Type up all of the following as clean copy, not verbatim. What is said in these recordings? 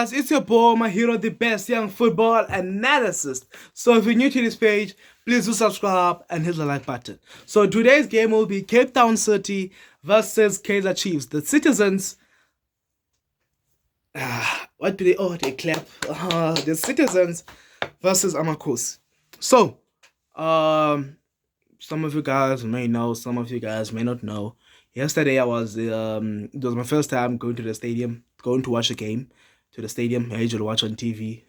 guys, it's your boy, my hero, the best young football analyst. So if you're new to this page, please do subscribe and hit the like button. So today's game will be Cape Town City versus Kaizer Chiefs. The Citizens, what do they, they clap. The Citizens versus Amakhosi. So, some of you guys may know, some of you guys may not know. Yesterday it was my first time going to the stadium, going to watch a game to the stadium. I usually watch on TV.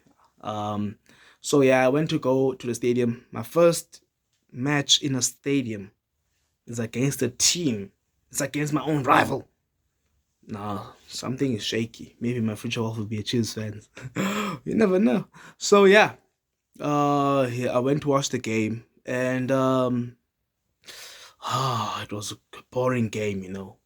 So yeah, I went to go to the stadium. My first match in a stadium is against a team. It's against my own rival. Nah, something is shaky. Maybe my future wife will be a Chiefs fan. You never know. So yeah, I went to watch the game, and it was a boring game, you know.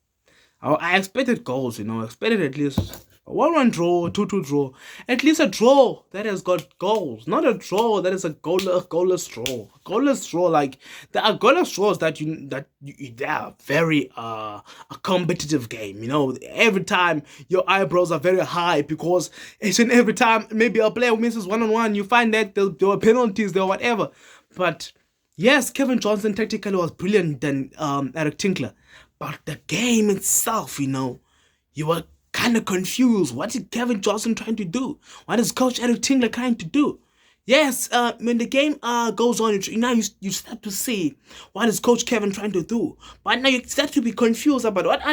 I expected goals, you know. I expected at least a 1-1 draw, 2-2 draw. At least a draw that has got goals. Not a draw that is a goalless draw. Goalless draw, like, there are goalless draws they are very a competitive game, you know. Every time your eyebrows are very high because each and every time maybe a player misses 1-on-1, you find that there were penalties, there were whatever. But yes, Kevin Johnson tactically was brilliant than Eric Tinkler. But the game itself, you know, you were kind of confused. What is Kevin Johnson trying to do? What is Coach Eric Tinkler trying to do? Yes, when the game goes on, now you start to see what is Coach Kevin trying to do. But now you start to be confused about what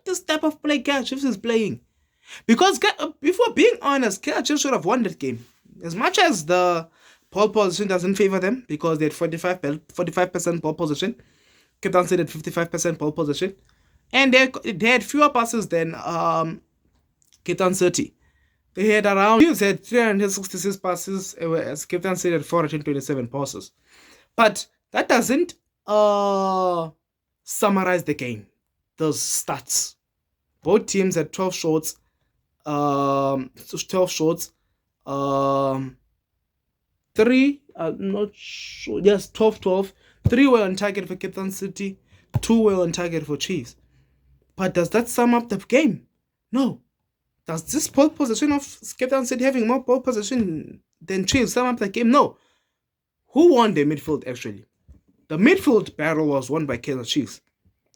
this type of play Kaizer Chiefs is playing. Because, before being honest, Kaizer Chiefs should have won that game. As much as the ball position doesn't favor them, because they had 45% ball position, Cape Town City had 55% ball position, and they had fewer passes than Cape Town City. They had Chiefs had 366 passes, as Cape Town City had 427 passes. But that doesn't summarize the game. Those stats. Both teams had 12 shots. 12 shots. 3, I'm not sure. Yes, 12. 3 were on target for Cape Town City, 2 were on target for Chiefs. But does that sum up the game? No. Does this ball position of Cape Town City having more ball position than Chiefs sum up the game? No. Who won the midfield actually? The midfield battle was won by Kaizer Chiefs.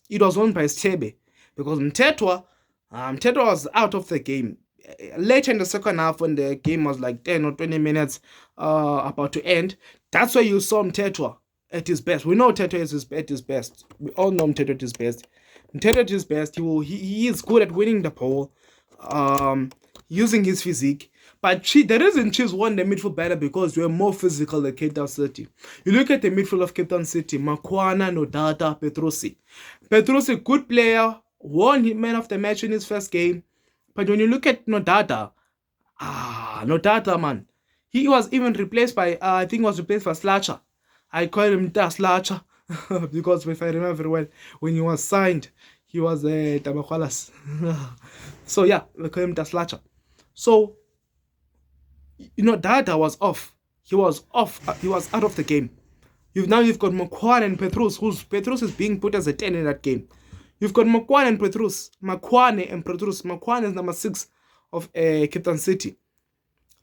It was won by Stebe, because Mtetwa was out of the game. Later in the second half, when the game was like 10 or 20 minutes about to end, that's where you saw Mtetwa at his best. We know Mtetwa is at his best. We all know Mtetwa at his best. Mtetwa at his best, he is good at winning the ball, using his physique. But the reason Chiefs won the midfield battle because we were more physical than Cape Town City. You look at the midfield of Cape Town City: Makwana, Nodata, Petrusi. Petrusi, good player, won man of the match in his first game. But when you look at Nodata, man, he was even replaced by, I think he was replaced by Slacher. I call him Slacher because if I remember very well, when he was signed, he was Tamakwalas. So yeah, we call him Slacher. So, you know, Dada was off. He was off. He was out of the game. You've got Makwane and Petrus, Petrus is being put as a 10 in that game. You've got Makwane and Petrus. Makwane is number 6 of Cape Town City.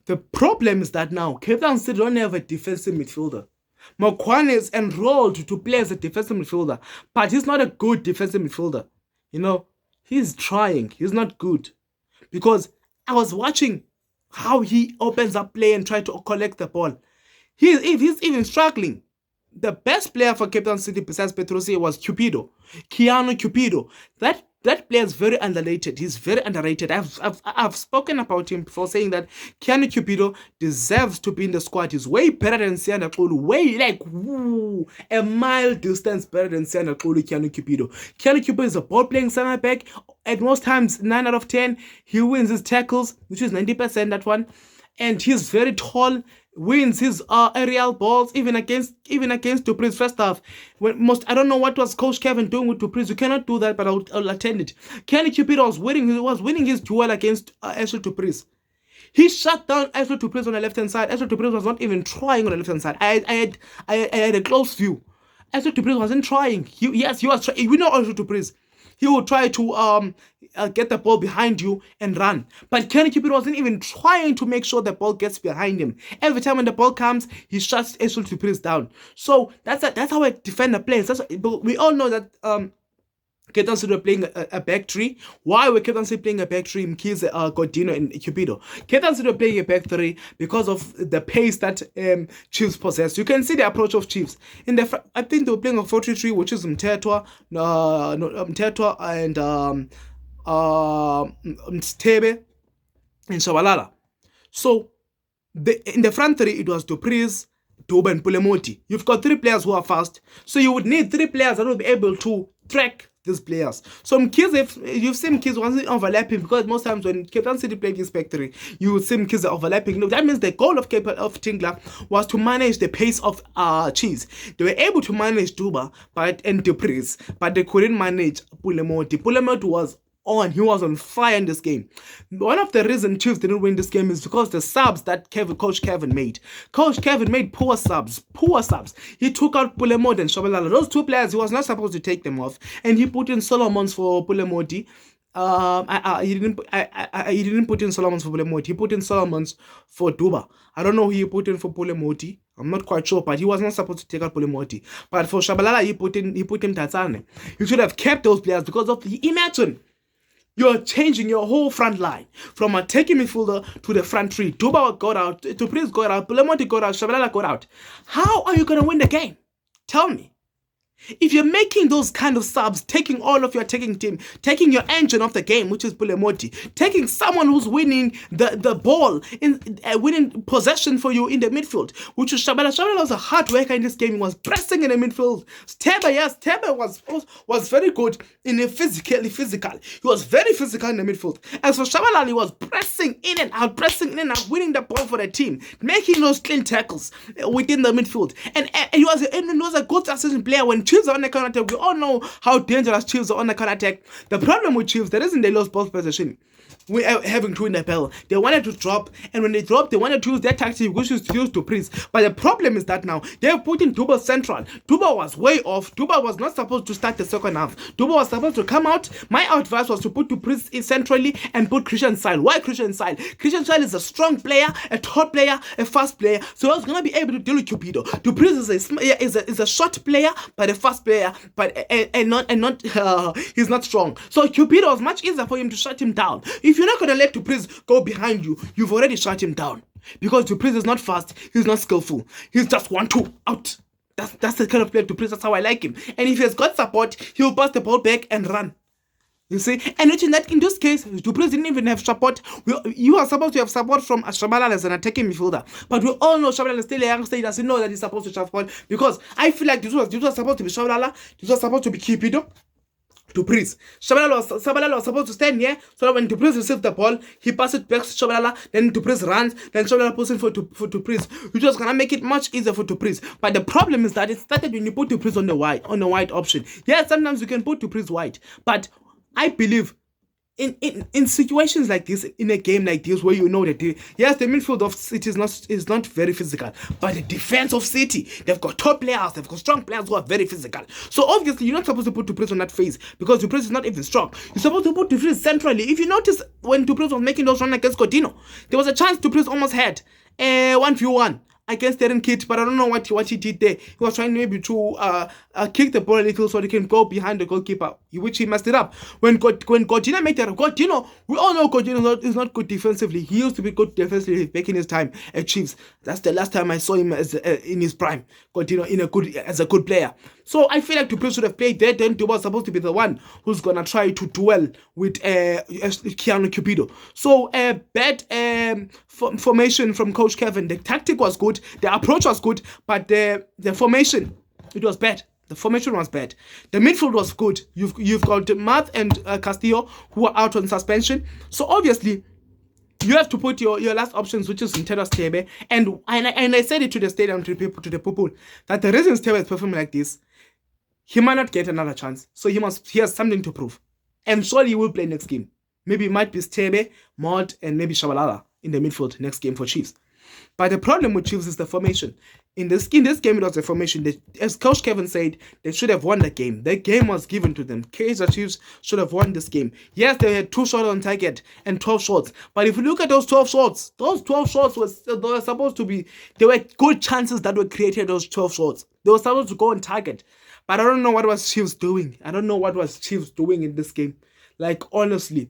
The problem is that now Cape Town City don't have a defensive midfielder. Makwane is enrolled to play as a defensive midfielder, but he's not a good defensive midfielder. You know, he's trying. He's not good. Because I was watching how he opens up play and tries to collect the ball. He's even struggling. The best player for Cape Town City besides Petrusi was Cupido. Keanu Cupido. That player is very underrated. He's very underrated. I've spoken about him before, saying that Keanu Cupido deserves to be in the squad. He's way better than Sianda Kulu. Way a mile distance better than Sianda Kulu, Keanu Cupido. Keanu Cupido is a ball-playing center back. At most times, 9 out of 10, he wins his tackles, which is 90%, that one. And he's very tall, wins his aerial balls, even against Dupree's first half. I don't know what was Coach Kevin doing with Dupree. You cannot do that, but I'll attend it. Kenny Cupido was winning his duel against Ashley Dupree. He shut down Ashley Dupree on the left hand side. Ashley Dupree was not even trying on the left hand side. I had a close view. Ashley Dupree wasn't trying. He was trying. We know Ashley Dupree. He would try to get the ball behind you and run. But Kenny Cupido wasn't even trying to make sure the ball gets behind him. Every time when the ball comes, he shuts Esol to put it down. So that's how a defender plays. But we all know that Cape Town City were playing a back three. Why were Cape Town City playing a back three? Mkhize, Godino, and Cupido. Cape Town City were playing a back three because of the pace that Chiefs possess. You can see the approach of Chiefs. I think they were playing a 4-3-3, which is Mthethwa, and Mstebe and Shabalala. So in the front three, it was du Preez, Duba, and Pulemoti. You've got 3 players who are fast, so you would need 3 players that will be able to track these players. So Mkhize, you've seen Mkhize wasn't overlapping, because most times when Cape Town City played this back three, you would see Mkhize overlapping. No, that means the goal of Tingler was to manage the pace of Chiefs. They were able to manage Duba and du Preez, but they couldn't manage Pulemoti. Pulemoti was on. He was on fire in this game. One of the reasons Chiefs didn't win this game is because the subs that Coach Kevin made. Coach Kevin made poor subs. He took out Pulemoti and Shabalala. Those 2 players, he was not supposed to take them off, and he put in Solomons for Pulemoti. He didn't put in Solomons for Pulemoti. He put in Solomons for Duba. I don't know who he put in for Pulemoti. I'm not quite sure, but he was not supposed to take out Pulemoti. But for Shabalala, he put in Tatsane. You should have kept those players because of imagine. You're changing your whole front line from attacking midfielder to the front three. Duba got out, du Preez got out, Pulemoti got out, Shabalala got out. How are you going to win the game? Tell me. If you're making those kind of subs, taking all of your attacking team, taking your engine of the game, which is Pulemoti, taking someone who's winning the ball, winning possession for you in the midfield, which is Shabalala. Shabalala was a hard worker in this game. He was pressing in the midfield. Tebe was very good in a physical. He was very physical in the midfield. As for Shabalala, he was pressing in and out, winning the ball for the team, making those clean tackles within the midfield. And he was a good assistant player when Chiefs are on the counter attack. We all know how dangerous Chiefs are on the counter attack. The problem with Chiefs, the reason they lost ball possession, we are having to win the ball. They wanted to drop, and when they dropped, they wanted to use their tactic, which is to use du Preez. But the problem is that now they have put in Duba central. Duba was way off. Duba was not supposed to start the second half. Duba was supposed to come out. My advice was to put du Preez centrally and put Christian Seil. Why Christian Seil? Christian Seil is a strong player, a tall player, a fast player, so he's gonna be able to deal with Cupido. Du Preez is a short player, but a fast player, but he's not strong. So Cupido was much easier for him to shut him down. If you're not going to let du Preez go behind you, you've already shut him down. Because du Preez is not fast, he's not skillful. He's just 1-2 out. That's the kind of player du Preez. That's how I like him. And if he has got support, he'll pass the ball back and run. You see? And in this case, du Preez didn't even have support. You are supposed to have support from Shabalala as an attacking midfielder. But we all know Shabalala is still a young stage. He doesn't know that he's supposed to support. Because I feel like this was supposed to be Shabalala. This was supposed to be Cupido. Du Preez. Shabalala was supposed to stand here, so that when du Preez receives the ball, he passes it back to Shabalala, then du Preez runs, then Shabalala puts in for du Preez, which was gonna make it much easier for du Preez. But the problem is that it started when you put du Preez on the wide option. Yeah, sometimes you can put du Preez wide, but I believe in situations like this, in a game like this, where you know that the midfield of City is not very physical, but the defense of City, they've got top players, they've got strong players who are very physical. So obviously you're not supposed to put du Preez on that phase, because du Preez is not even strong. You're supposed to put du Preez centrally. If you notice, when du Preez was making those runs against Godino, there was a chance du Preez almost had 1v1 against Darren Kitt, but I don't know what he did there. He was trying maybe to kick the ball a little so he can go behind the goalkeeper, which he messed it up. When Godino made that, we all know Godino is not good defensively. He used to be good defensively back in his time at Chiefs. That's the last time I saw him as in his prime. Godino as a good player. So I feel like du Preez should have played there. Then Duba was supposed to be the one who's gonna try to duel with Keanu Cupido. So bad formation from Coach Kevin. The tactic was good, the approach was good, but the formation, it was bad. The formation was bad. The midfield was good. You've got Matt and Castillo, who are out on suspension. So obviously, you have to put your last options, which is Ntelo Stebe. And I said it to the stadium, to the people, that the reason Stebe is performing like this, he might not get another chance. So he has something to prove. And surely he will play next game. Maybe it might be Stebe, Mod, and maybe Shabalala in the midfield next game for Chiefs. But the problem with Chiefs is the formation. In this game, it was the formation. As Coach Kevin said, they should have won the game. The game was given to them. Kaizer Chiefs should have won this game. Yes, they had 2 shots on target and 12 shots. But if you look at those 12 shots, they were supposed to be, there were good chances that were created, those 12 shots. They were supposed to go on target. But I don't know what was Chiefs doing. I don't know what was Chiefs doing in this game. Like, honestly.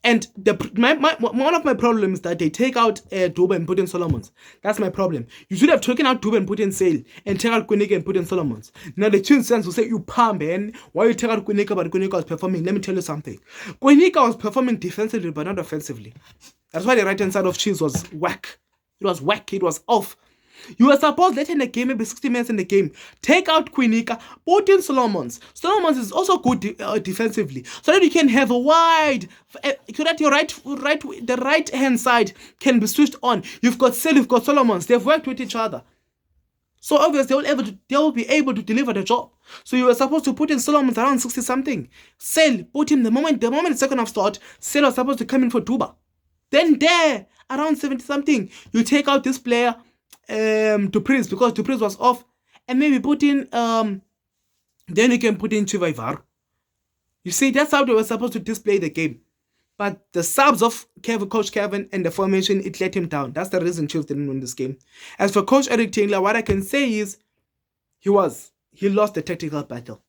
And one of my problems is that they take out Duba and put in Solomons. That's my problem. You should have taken out Duba and put in Sale, and take out Kwinika and put in Solomons. Now the Chiefs fans will say, you palm, man. Why you take out Kwinika, but Kwinika was performing? Let me tell you something. Kwinika was performing defensively, but not offensively. That's why the right-hand side of Chiefs was whack. It was whack. It was off. You were supposed, later in the game, maybe 60 minutes in the game, take out Kwinika, put in Solomons. Solomons is also good defensively, so that you can have a wide, so that your the right hand side can be switched on. You've got Sel, you've got Solomons. They've worked with each other, so obviously they will be able to deliver the job. So you were supposed to put in Solomons around 60 something. Sel, put him the moment the second half start. Sel was supposed to come in for Duba. Then there around 70 something, you take out this player. Dupriz, because Dupriz was off, and maybe put in then you can put in Chivaivar. You see, that's how they were supposed to display the game. But the subs of Coach Kevin and the formation, it let him down. That's the reason Chiefs didn't win this game. As for Coach Eric Tingler, what I can say is he lost the tactical battle.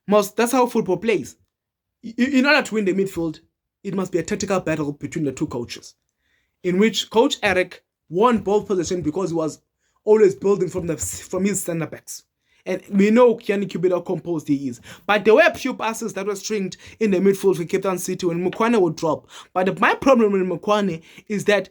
That's how football plays. In order to win the midfield, it must be a tactical battle between the two coaches, in which Coach Eric won ball possession because he was always building from his center backs. And we know Kiani Kubit how composed he is. But there were few passes that were stringed in the midfield for Cape Town City when Mukwane would drop. But my problem with Mukwane is that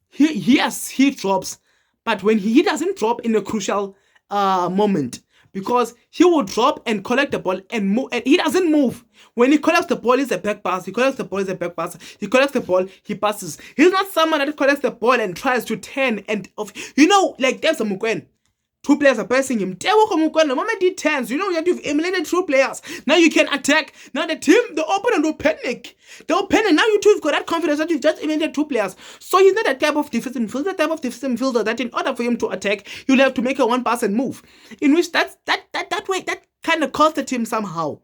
he drops, but when he doesn't drop in a crucial moment. Because he will drop and collect the ball and move, and he doesn't move. When he collects the ball, it's a back pass. He collects the ball, it's a back pass. He collects the ball, he passes. He's not someone that collects the ball and tries to turn and off. You know, like there's a Mukwen. 2 players are passing him. The moment he turns, you know, you've eliminated 2 players. Now you can attack. Now the opponent will panic. They'll panic. Now you two have got that confidence that you've just eliminated 2 players. So he's not that type of defensive midfielder. The type of defensive midfielder that in order for him to attack, you'll have to make a 1-pass and move. In which that way, that kind of costed him somehow.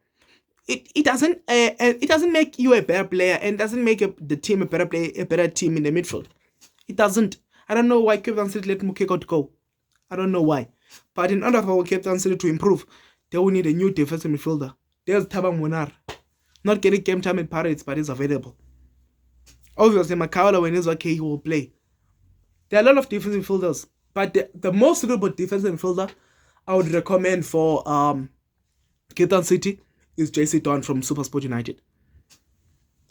It doesn't make you a better player, and doesn't make the team a better team in the midfield. It doesn't. I don't know why Cape Town City let Mukeko go. I don't know why. But in order for Cape Town City to improve, they will need a new defensive midfielder. There's Thabang Monar. Not getting game time in Pirates, but he's available. Obviously, Makaula, when he's okay, he will play. There are a lot of defensive midfielders, but the most suitable defensive midfielder I would recommend for Cape Town City is JC Don from SuperSport United.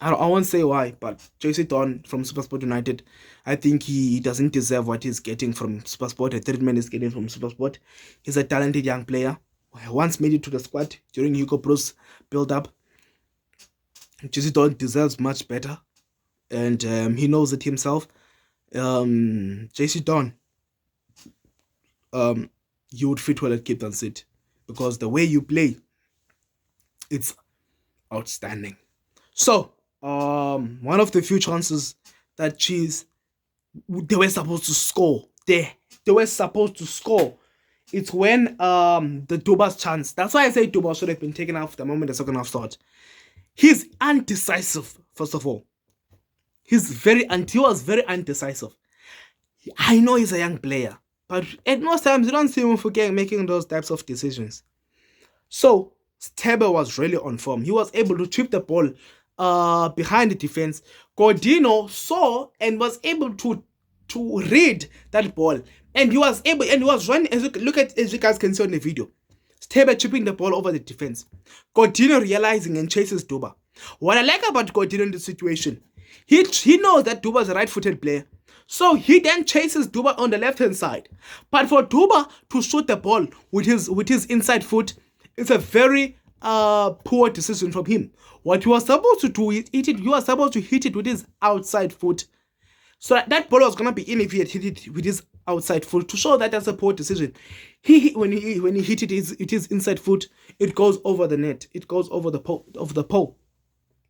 I won't say why, but JC Don from SuperSport United, I think he doesn't deserve what he's getting from SuperSport, the treatment he's getting from SuperSport. He's a talented young player. Once made it to the squad during Hugo Broos build-up. JC Don deserves much better, and he knows it himself. JC Don, you would fit well at Cape Town City because the way you play, it's outstanding. So, one of the few chances that Chiefs, they were supposed to score. They were supposed to score. It's when the Duba's chance. That's why I say Duba should have been taken out the moment the second half started. He's undecisive, first of all. He was very undecisive. I know he's a young player, but at most times you don't see him making those types of decisions. So Stebe was really on form. He was able to chip the ball behind the defense. Godino saw and was able to read that ball, and he was running. As you guys can see on the video, Stebe chipping the ball over the defense. Godino realizing and chases Duba. What I like about Godino in this situation, he knows that Duba is a right-footed player, so he then chases Duba on the left-hand side. But for Duba to shoot the ball with his inside foot, it's a very poor decision from him. What he was supposed to do is he was supposed to hit it with his outside foot. So that ball was gonna be in if he had hit it with his outside foot, to show that that's a poor decision. When he hit it his inside foot, it goes over the net. It goes over the pole.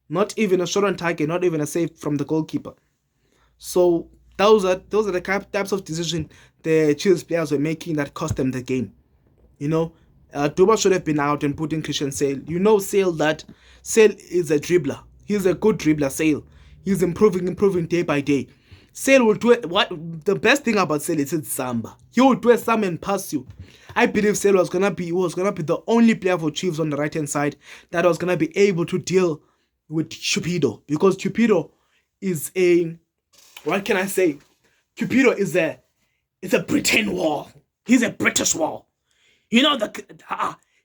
Not even a shot on target, not even a save from the goalkeeper. So Those are the types of decisions the Chiefs players were making that cost them the game. You know, Duba should have been out and putting Christian Sale. You know, Sale is a dribbler. He's a good dribbler. Sale, he's improving day by day. Sale will do it. What the best thing about Sale is it's Samba. He will do a Samba and pass you. I believe Sale was gonna be the only player for Chiefs on the right hand side that was gonna be able to deal with Cupido, because Cupido is a, what can I say? Cupido is a Britain wall. He's a British wall. You know,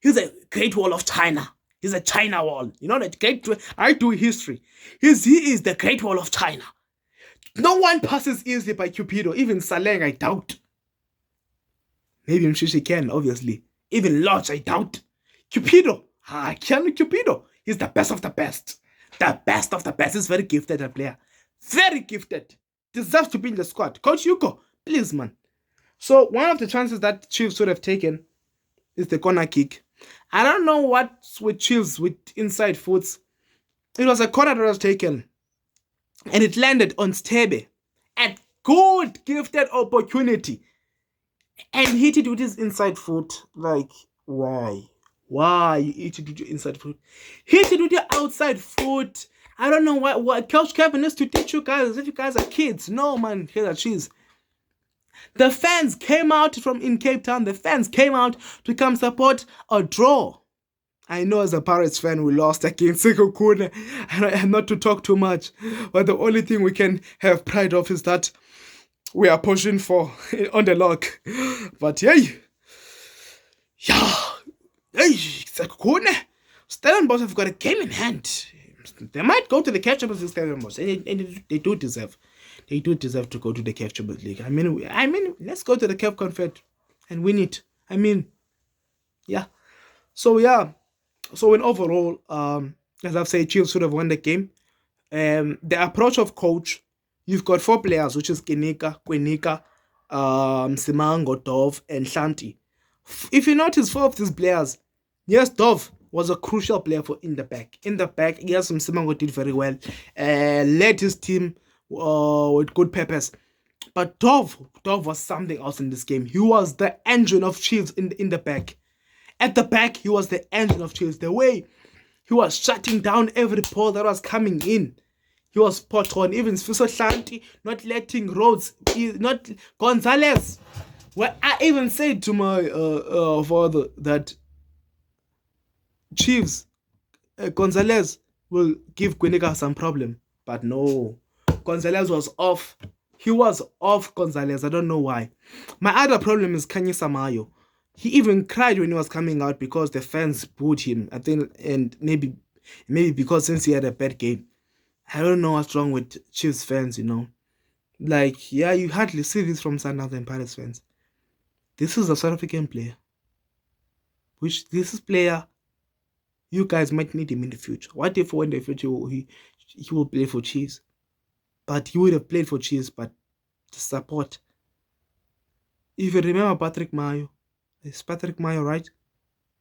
he's a Great Wall of China. He's a China wall. You know that great. I do history. He is the Great Wall of China. No one passes easily by Cupido. Even Saleng, I doubt. Maybe Mshishi can, obviously. Even Lodge, I doubt. Cupido. Cupido. He's the best of the best. The best of the best. He's very gifted a player. Very gifted. Deserves to be in the squad. Coach Yuko, please, man. So one of the chances that Chiefs would have taken is the corner kick. I don't know what's with Chiefs with inside foots. It was a corner that was taken, and it landed on Stebe. A good gifted opportunity, and hit it with his inside foot. Like, why? Why you hit it with your inside foot? Hit it with your outside foot. I don't know what Coach Kevin needs to teach you guys. If you guys are kids, no man, here's a cheese. The fans came out from in Cape Town. The fans came out to come support a draw. I know as a Pirates fan we lost against Sekhukhune, and not to talk too much, but the only thing we can have pride of is that we are pushing for on the lock. But hey, Sekhukhune, Stellenbosch have got a game in hand. They might go to the catch-up of the Stellenbosch, and they do deserve. They do deserve to go to the CAF Champions League. I mean, let's go to the CAF Confed and win it. I mean, yeah. So in overall, as I've said, Chiefs should have won the game. The approach of coach, you've got 4 players, which is Kwenika, Simango, Dove, and Shanti. If you notice 4 of these players, yes, Dove was a crucial player for in the back. In the back, yes, Simango did very well. Led his team with good purpose, but Dove was something else in this game. He was the engine of Chiefs in the back. At the back, he was the engine of Chiefs. The way he was shutting down every ball that was coming in, he was spot on. Even Sfiso Shanti not letting Rhodes, not Gonzalez. Well, I even said to my father that Chiefs Gonzalez will give Kwenika some problem, but no. Gonzalez was off. He was off, Gonzalez. I don't know why. My other problem is Kanye Samayo. He even cried when he was coming out because the fans booed him. I think, and maybe because since he had a bad game. I don't know what's wrong with Chiefs fans, you know. Like, yeah, you hardly see this from Sundowns and Pirates fans. This is a South African player. This is player, you guys might need him in the future. What if in the future he will play for Chiefs? But he would have played for Chiefs, but the support. If you remember Patrick Mayo, it's Patrick Mayo, right?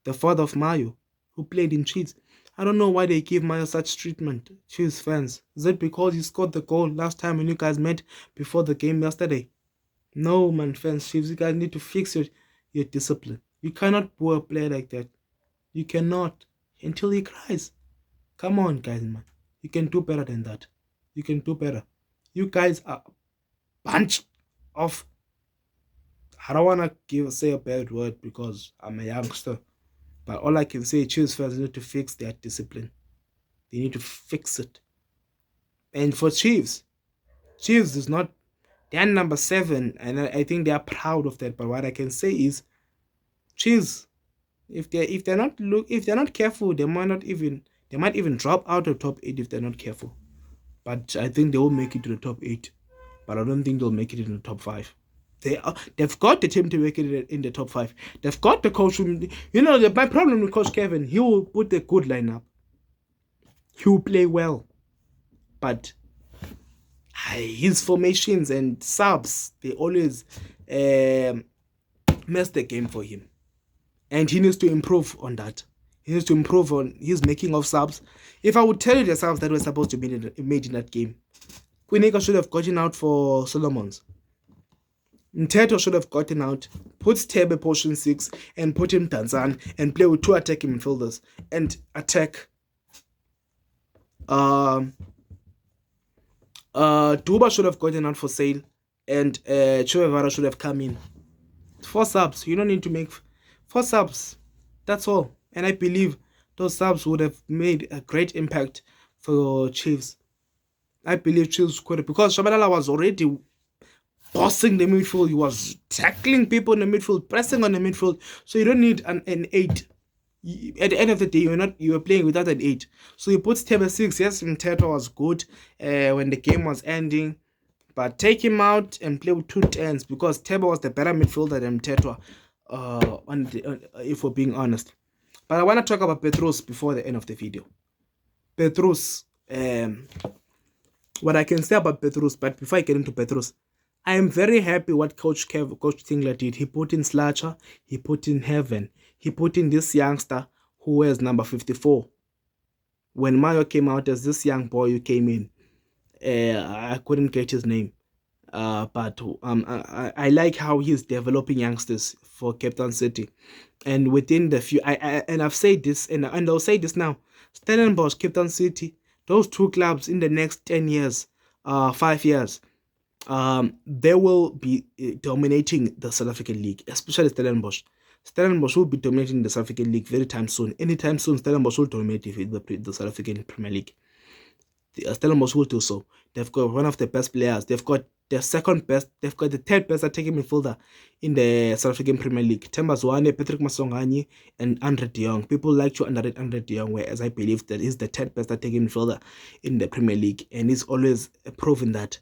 The father of Mayo, who played in Chiefs. I don't know why they give Mayo such treatment, Chiefs fans. Is it because he scored the goal last time when you guys met before the game yesterday? No, man, fans, Chiefs, you guys need to fix your discipline. You cannot boo a player like that. You cannot. Until he cries. Come on, guys, man. You can do better than that. You can do better. You guys are a bunch of, I don't want to say a bad word because I'm a youngster, but all I can say, Chiefs fans need to fix their discipline. They need to fix it. And for Chiefs is not, they're number 7, and I think they are proud of that. But what I can say is, Chiefs, if they're not careful, they might even drop out of top 8 if they're not careful. But I think they will make it to the top 8. But I don't think they'll make it in the top 5. They've got the team to make it in the top 5. They've got the coach. You know, my problem with Coach Kevin, he will put a good lineup. He will play well. But his formations and subs, they always mess the game for him. And he needs to improve on that. He needs to improve on his making of subs. If I would tell you the subs that were supposed to be made in that game, Quinika should have gotten out for Solomons. Mteto should have gotten out, put Tebe position 6 and put him Tanzan and play with 2 attacking midfielders and attack. Duba should have gotten out for sale and Chuvevara should have come in. 4 subs. You don't need to make 4 subs. That's all. And I believe those subs would have made a great impact for Chiefs. I believe Chiefs could, because Shabalala was already bossing the midfield. He was tackling people in the midfield, pressing on the midfield. So you don't need an 8. At the end of the day, you were playing without an 8. So you put Tebe 6. Yes, Mteto was good when the game was ending, but take him out and play with 2 10s, because Tebe was the better midfielder than Mteto, if we're being honest. But I want to talk about Petrus before the end of the video. Petrus, what I can say about Petrus, but before I get into Petrus, I am very happy what Coach Tingler did. He put in Slacher, he put in Heaven, he put in this youngster who wears number 54. When Mayo came out as this young boy who came in, I couldn't get his name. But I like how he's developing youngsters for Cape Town City. And within the few, and I've said this, and I'll say this now, Stellenbosch, Cape Town City, those 2 clubs in the next 10 years, 5 years, they will be dominating the South African League, especially Stellenbosch. Stellenbosch will be dominating the South African League very time soon. Anytime soon, Stellenbosch will dominate the South African Premier League. Stellenbosch will do so. They've got one of the best players. They've got the second best. They've got the 3rd best attacking midfielder in the South African Premier League. Themba Zwane, Patrick Masongane, and Andre de Jong. People like to underrate Andre de Jong, whereas I believe that he's the 3rd best attacking midfielder in the Premier League, and he's always proven that.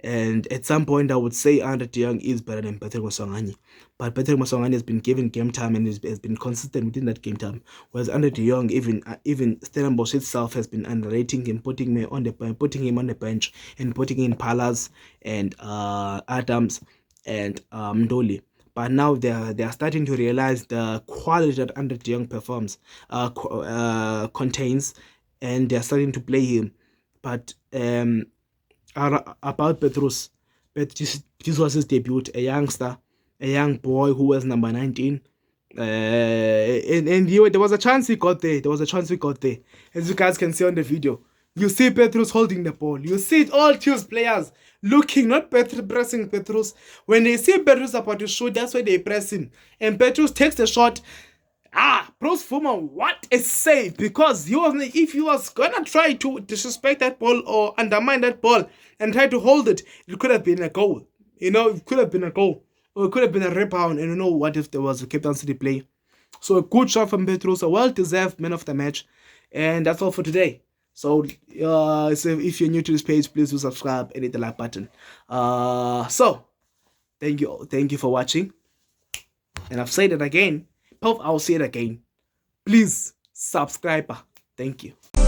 And at some point, I would say Andre de Jong is better than Patrick Masongane. But Patrick Masongane has been given game time and has been consistent within that game time. Whereas Andre de Jong, even Stellenbosch itself has been underrating him, putting him on the bench and putting in Palas and Adams and Mdoli. But now they are starting to realize the quality that Andre de Jong contains, and they are starting to play him. But about Petrus, this was his debut, a youngster, a young boy who was number 19. And there was a chance he got there. As you guys can see on the video, you see Petrus holding the ball. You see all Chiefs players looking, not pressing Petrus. When they see Petrus about to shoot, that's why they press him. And Petrus takes the shot. Bruce Fuma, what a save! Because if he was gonna try to disrespect that ball or undermine that ball and try to hold it, it could have been a goal. It could have been a goal. Or it could have been a rebound. And what if there was a Cape Town City play? So a good shot from Petrus, a well-deserved man of the match. And that's all for today. So if you're new to this page, please do subscribe and hit the like button. So thank you for watching. And I've said it again. I'll say it again. Please subscribe. Thank you.